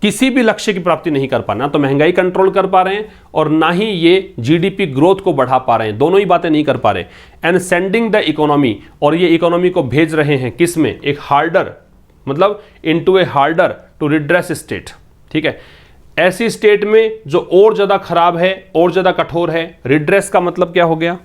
किसी भी लक्ष्य की प्राप्ति नहीं कर पाना, तो महंगाई कंट्रोल कर पा रहे हैं और ना ही ये जीडीपी ग्रोथ को बढ़ा पा रहे हैं, दोनों ही बातें नहीं कर पा रहे। एंड सेंडिंग द इकोनॉमी, और ये इकोनॉमी को भेज रहे हैं किस में, एक हार्डर मतलब into a harder to redress state. ठीक है, ऐसी स्टेट में जो और ज्यादा खराब है, और ज्यादा कठोर है। रिड्रेस का मतलब क्या हो गया,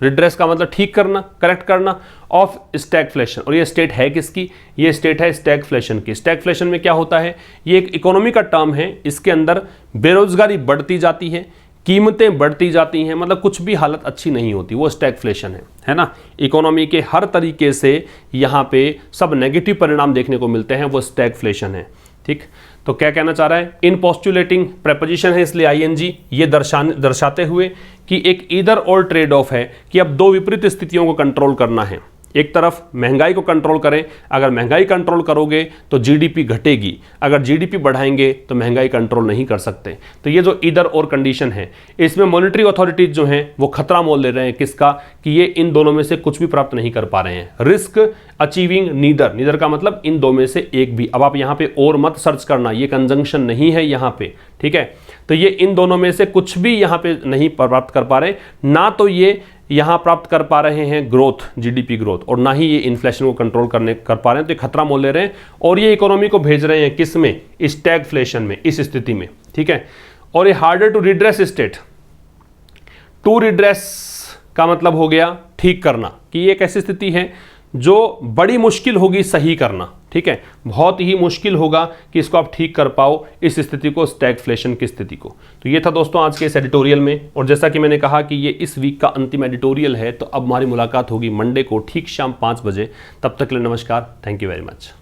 रिड्रेस का मतलब ठीक करना, करेक्ट करना ऑफ स्टैगफ्लेशन। और ये स्टेट है किसकी, ये स्टेट है स्टैगफ्लेशन की। स्टैगफ्लेशन में क्या होता है, ये एक इकोनॉमी का टर्म है, इसके अंदर बेरोजगारी बढ़ती जाती है, कीमतें बढ़ती जाती हैं, मतलब कुछ भी हालत अच्छी नहीं होती, वो स्टैगफ्लेशन है ना। इकोनॉमी के हर तरीके से यहाँ पे सब नेगेटिव परिणाम देखने को मिलते हैं, वो स्टैगफ्लेशन है। ठीक, तो क्या कहना चाह रहा है, इन पोस्टुलेटिंग प्रेपोजिशन है इसलिए आईएनजी, ये दर्शाते हुए कि एक ईदर और ट्रेड ऑफ है कि अब दो विपरीत स्थितियों को कंट्रोल करना है। एक तरफ महंगाई को कंट्रोल करें, अगर महंगाई कंट्रोल करोगे तो जीडीपी घटेगी, अगर जीडीपी बढ़ाएंगे तो महंगाई कंट्रोल नहीं कर सकते। तो ये जो ईदर और कंडीशन है, इसमें मॉनेटरी अथॉरिटीज जो हैं वो खतरा मोल ले रहे हैं किसका, कि ये इन दोनों में से कुछ भी प्राप्त नहीं कर पा रहे हैं। रिस्क अचीविंग नीदर, नीदर का मतलब इन दो में से एक भी। अब आप यहाँ पे और मत सर्च करना, ये कंजंक्शन नहीं है यहाँ पे, ठीक है। तो ये इन दोनों में से कुछ भी यहाँ पे नहीं प्राप्त कर पा रहे, ना तो ये यहाँ प्राप्त कर पा रहे हैं ग्रोथ, जीडीपी ग्रोथ, और ना ही ये इन्फ्लेशन को कंट्रोल कर पा रहे हैं। तो ये खतरा मोल ले रहे हैं और ये इकोनॉमी को भेज रहे हैं किस में, स्टैगफ्लेशन में, इस स्थिति में। ठीक है, और ये harder to redress state, to redress का मतलब हो गया ठीक करना, कि ये एक ऐसी स्थिति है जो बड़ी मुश्किल होगी सही करना। ठीक है, बहुत ही मुश्किल होगा कि इसको आप ठीक कर पाओ, इस स्थिति को, स्टैगफ्लेशन की स्थिति को। तो ये था दोस्तों आज के इस एडिटोरियल में, और जैसा कि मैंने कहा कि ये इस वीक का अंतिम एडिटोरियल है, तो अब हमारी मुलाकात होगी मंडे को ठीक शाम 5 बजे। तब तक के लिए नमस्कार, थैंक यू वेरी मच।